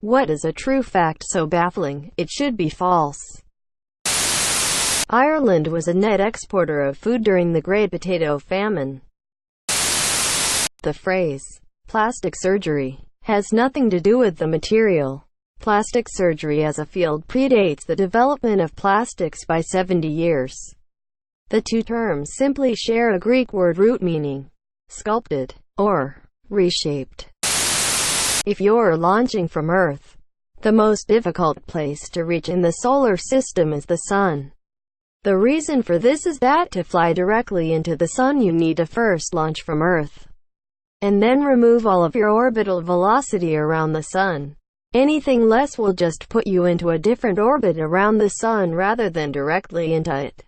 What is a true fact so baffling, it should be false? Ireland was a net exporter of food during the Great Potato Famine. The phrase, plastic surgery, has nothing to do with the material. Plastic surgery as a field predates the development of plastics by 70 years. The two terms simply share a Greek word root meaning, sculpted, or reshaped. If you're launching from Earth, the most difficult place to reach in the solar system is the Sun. The reason for this is that to fly directly into the Sun you need to first launch from Earth, and then remove all of your orbital velocity around the Sun. Anything less will just put you into a different orbit around the Sun rather than directly into it.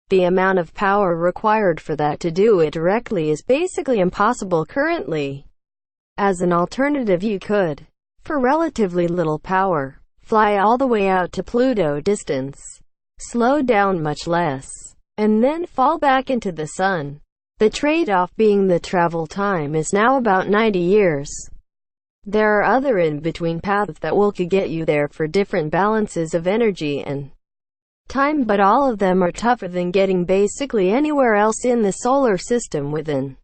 The amount of power required for that to do it directly is basically impossible currently. As an alternative, you could, for relatively little power, fly all the way out to Pluto distance, slow down much less, and then fall back into the Sun. The trade-off being the travel time is now about 90 years. There are other in-between paths that could get you there for different balances of energy and time, but all of them are tougher than getting basically anywhere else in the solar system with an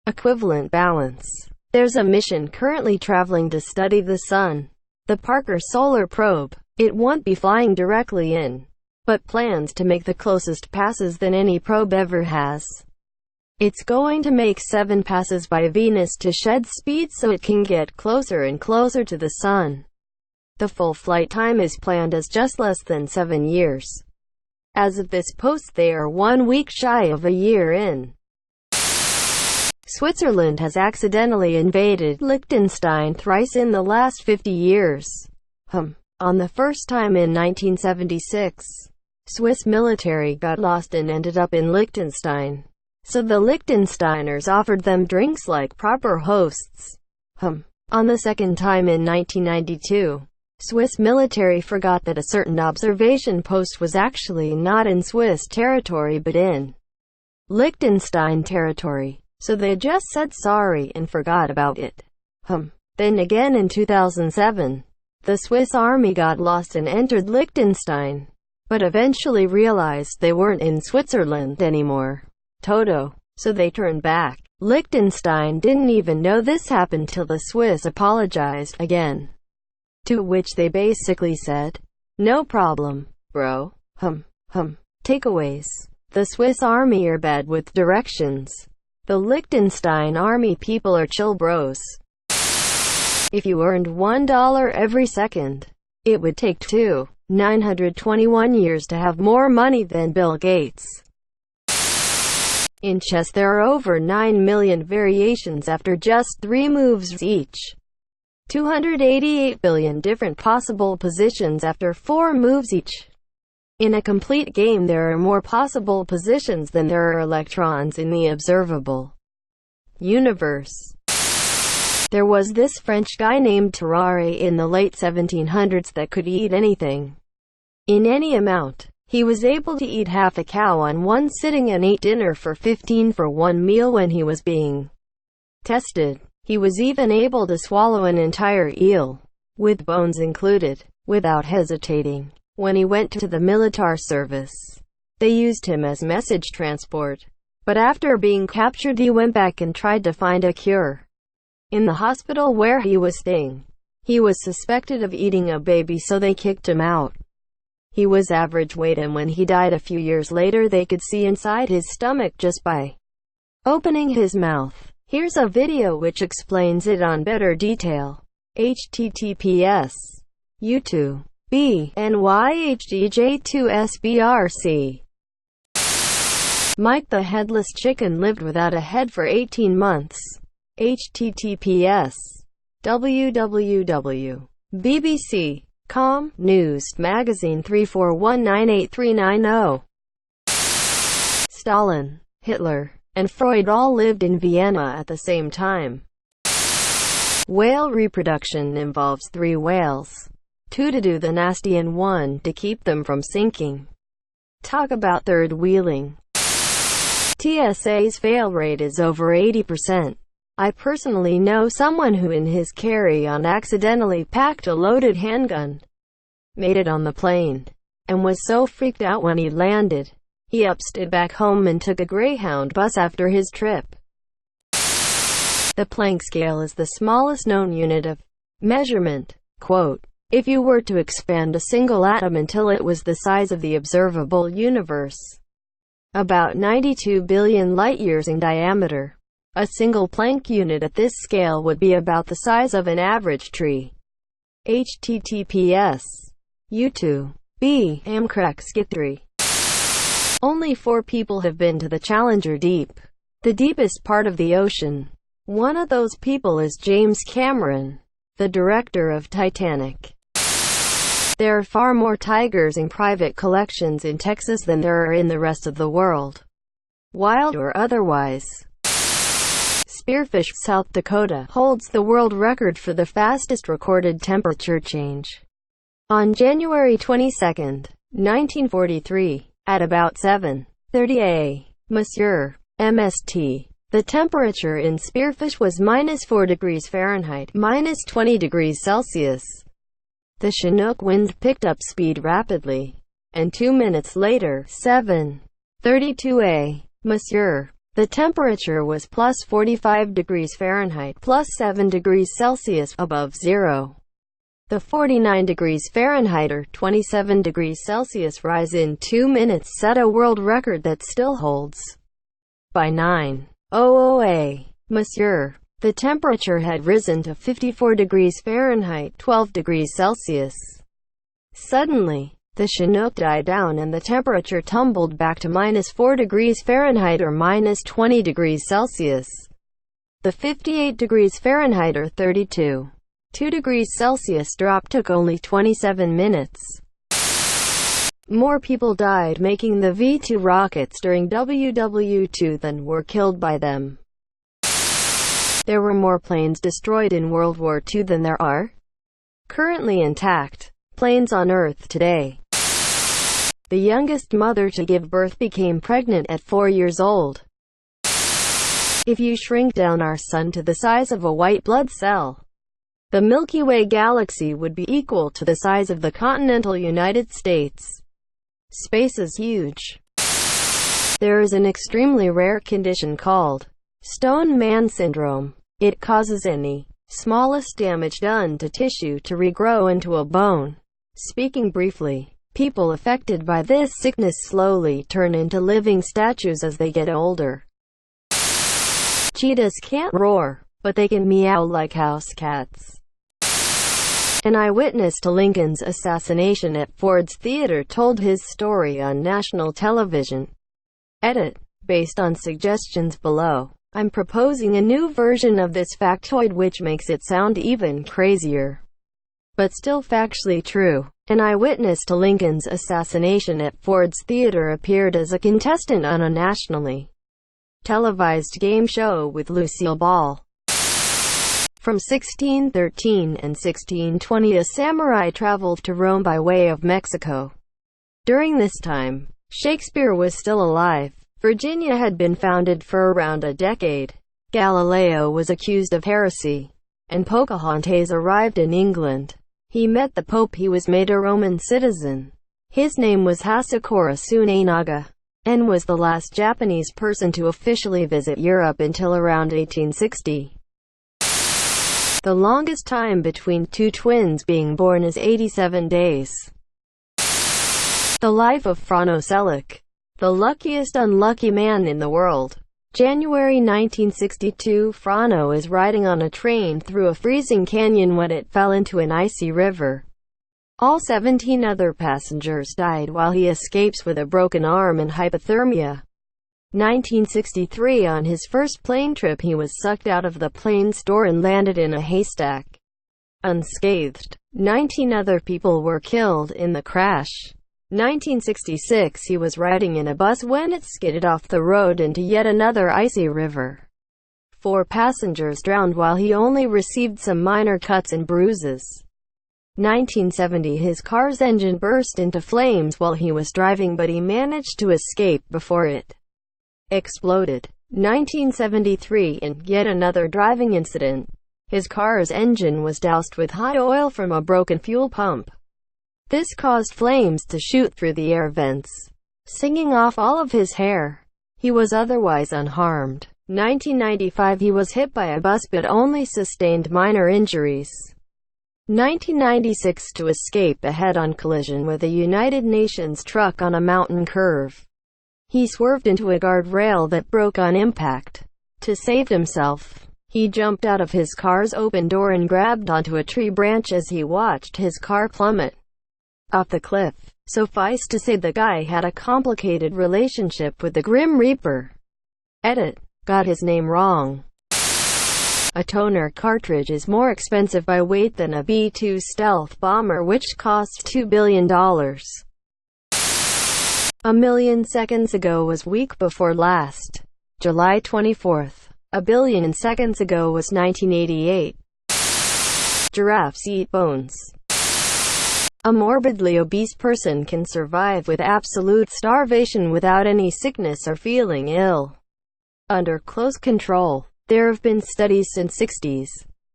equivalent balance. There's a mission currently traveling to study the Sun, the Parker Solar Probe. It won't be flying directly in, but plans to make the closest passes than any probe ever has. It's going to make 7 passes by Venus to shed speed so it can get closer and closer to the Sun. The full flight time is planned as just less than 7 years. As of this post, they are 1 week shy of a year in. Switzerland has accidentally invaded Liechtenstein thrice in the last 50 years. On the first time in 1976, Swiss military got lost and ended up in Liechtenstein. So the Liechtensteiners offered them drinks like proper hosts. On the second time in 1992, Swiss military forgot that a certain observation post was actually not in Swiss territory but in Liechtenstein territory. So they just said sorry and forgot about it. Then again in 2007, the Swiss army got lost and entered Liechtenstein, but eventually realized they weren't in Switzerland anymore. So they turned back. Liechtenstein didn't even know this happened till the Swiss apologized again. To which they basically said, "No problem, bro." Takeaways. The Swiss army are bad with directions. The Liechtenstein army people are chill bros. If you earned $1 every second, it would take 921 years to have more money than Bill Gates. In chess there are over 9 million variations after just 3 moves each. 288 billion different possible positions after 4 moves each. In a complete game there are more possible positions than there are electrons in the observable universe. There was this French guy named Terrare in the late 1700s that could eat anything, in any amount. He was able to eat half a cow on one sitting and ate dinner for 15 for one meal when he was being tested. He was even able to swallow an entire eel, with bones included, without hesitating. When he went to the military service, they used him as message transport. But after being captured he went back and tried to find a cure. In the hospital where he was staying, he was suspected of eating a baby, so they kicked him out. He was average weight, and when he died a few years later they could see inside his stomach just by opening his mouth. Here's a video which explains it on better detail. https YouTube BNYHDJ2SBRC. Mike the Headless Chicken lived without a head for 18 months. https www.bbc.com News Magazine 341983990. Stalin, Hitler, and Freud all lived in Vienna at the same time. Whale reproduction involves 3 whales. 2 to do the nasty and 1 to keep them from sinking. Talk about third wheeling. TSA's fail rate is over 80%. I personally know someone who in his carry-on accidentally packed a loaded handgun, made it on the plane, and was so freaked out when he landed, he upstayed back home and took a Greyhound bus after his trip. The Planck scale is the smallest known unit of measurement. Quote, if you were to expand a single atom until it was the size of the observable universe, about 92 billion light-years in diameter, a single Planck unit at this scale would be about the size of an average tree. https U2b Amcrack Skit 3. Only 4 people have been to the Challenger Deep, the deepest part of the ocean. One of those people is James Cameron, the director of Titanic. There are far more tigers in private collections in Texas than there are in the rest of the world, wild or otherwise. Spearfish, South Dakota, holds the world record for the fastest recorded temperature change. On January 22, 1943, at about 7:30 a.m. MST, the temperature in Spearfish was -4 degrees Fahrenheit, -20 degrees Celsius. The Chinook wind picked up speed rapidly, and 2 minutes later, 7:32 a.m., the temperature was +45 degrees Fahrenheit, +7 degrees Celsius above zero. The 49 degrees Fahrenheit or 27 degrees Celsius rise in 2 minutes set a world record that still holds. By 9:00 a.m., the temperature had risen to 54 degrees Fahrenheit, 12 degrees Celsius. Suddenly, the Chinook died down and the temperature tumbled back to -4 degrees Fahrenheit or -20 degrees Celsius. The 58 degrees Fahrenheit or 32 degrees Celsius drop took only 27 minutes. More people died making the V-2 rockets during WW2 than were killed by them. There were more planes destroyed in World War II than there are currently intact planes on Earth today. The youngest mother to give birth became pregnant at 4 years old. If you shrink down our sun to the size of a white blood cell, the Milky Way galaxy would be equal to the size of the continental United States. Space is huge. There is an extremely rare condition called Stone Man syndrome. It causes any smallest damage done to tissue to regrow into a bone. Speaking briefly, people affected by this sickness slowly turn into living statues as they get older. Cheetahs can't roar, but they can meow like house cats. An eyewitness to Lincoln's assassination at Ford's Theater told his story on national television. Edit. Based on suggestions below, I'm proposing a new version of this factoid which makes it sound even crazier, but still factually true. An eyewitness to Lincoln's assassination at Ford's Theater appeared as a contestant on a nationally televised game show with Lucille Ball. From 1613 and 1620 a samurai traveled to Rome by way of Mexico. During this time, Shakespeare was still alive. Virginia had been founded for around a decade. Galileo was accused of heresy, and Pocahontas arrived in England. He met the Pope. He was made a Roman citizen. His name was Hasekura Tsunenaga, and was the last Japanese person to officially visit Europe until around 1860. The longest time between two twins being born is 87 days. The life of Frano Selleck, the luckiest unlucky man in the world. January 1962, Frano is riding on a train through a freezing canyon when it fell into an icy river. All 17 other passengers died while he escapes with a broken arm and hypothermia. 1963, on his first plane trip he was sucked out of the plane's door and landed in a haystack, unscathed. 19 other people were killed in the crash. 1966, he was riding in a bus when it skidded off the road into yet another icy river. 4 passengers drowned while he only received some minor cuts and bruises. 1970, his car's engine burst into flames while he was driving, but he managed to escape before it exploded. 1973. In yet another driving incident, his car's engine was doused with hot oil from a broken fuel pump. This caused flames to shoot through the air vents, singing off all of his hair. He was otherwise unharmed. 1995. He was hit by a bus but only sustained minor injuries. 1996. To escape a head-on collision with a United Nations truck on a mountain curve, he swerved into a guardrail that broke on impact. To save himself, he jumped out of his car's open door and grabbed onto a tree branch as he watched his car plummet off the cliff. Suffice to say, the guy had a complicated relationship with the Grim Reaper. Edit. Got his name wrong. A toner cartridge is more expensive by weight than a B-2 stealth bomber, which costs $2 billion. A million seconds ago was week before last. July 24th. A billion seconds ago was 1988. Giraffes eat bones. A morbidly obese person can survive with absolute starvation without any sickness or feeling ill. Under close control. There have been studies since 60s.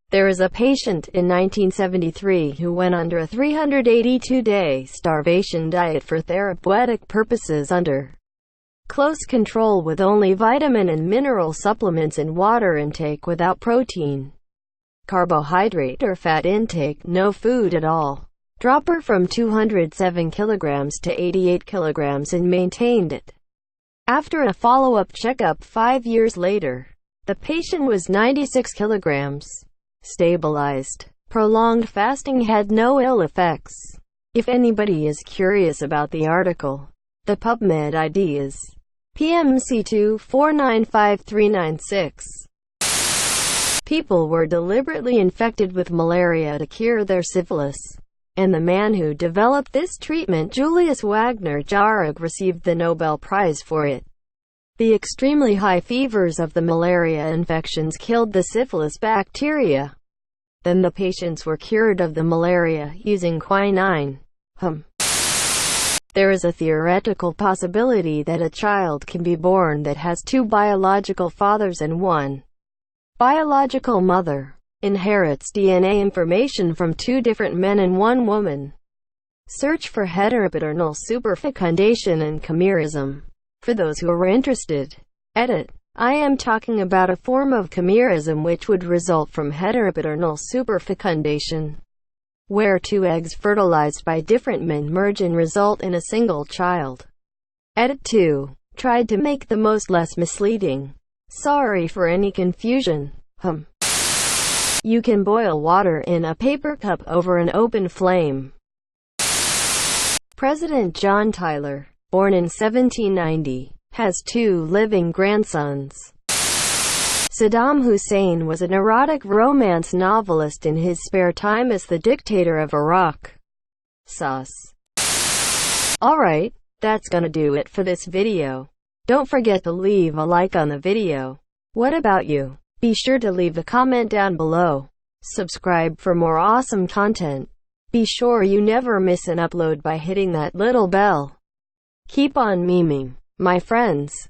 There is a patient in 1973 who went under a 382-day starvation diet for therapeutic purposes under close control with only vitamin and mineral supplements and water intake without protein, carbohydrate or fat intake, no food at all. Dropped her from 207 kilograms to 88 kilograms and maintained it. After a follow-up checkup 5 years later, the patient was 96 kilograms. Stabilized. Prolonged fasting had no ill effects. If anybody is curious about the article, the PubMed ID is PMC2495396. People were deliberately infected with malaria to cure their syphilis, and the man who developed this treatment, Julius Wagner Jauregg, received the Nobel Prize for it. The extremely high fevers of the malaria infections killed the syphilis bacteria. Then the patients were cured of the malaria using quinine. There is a theoretical possibility that a child can be born that has two biological fathers and one biological mother. Inherits DNA information from two different men and one woman. Search for heteropaternal superfecundation and chimerism. For those who are interested. Edit. I am talking about a form of chimerism which would result from heteropaternal superfecundation, where two eggs fertilized by different men merge and result in a single child. Edit 2. Tried to make the most less misleading. Sorry for any confusion. You can boil water in a paper cup over an open flame. President John Tyler, born in 1790, has two living grandsons. Saddam Hussein was an erotic romance novelist in his spare time as the dictator of Iraq. Sus. Alright, that's gonna do it for this video. Don't forget to leave a like on the video. What about you? Be sure to leave a comment down below. Subscribe for more awesome content. Be sure you never miss an upload by hitting that little bell. Keep on memeing, my friends.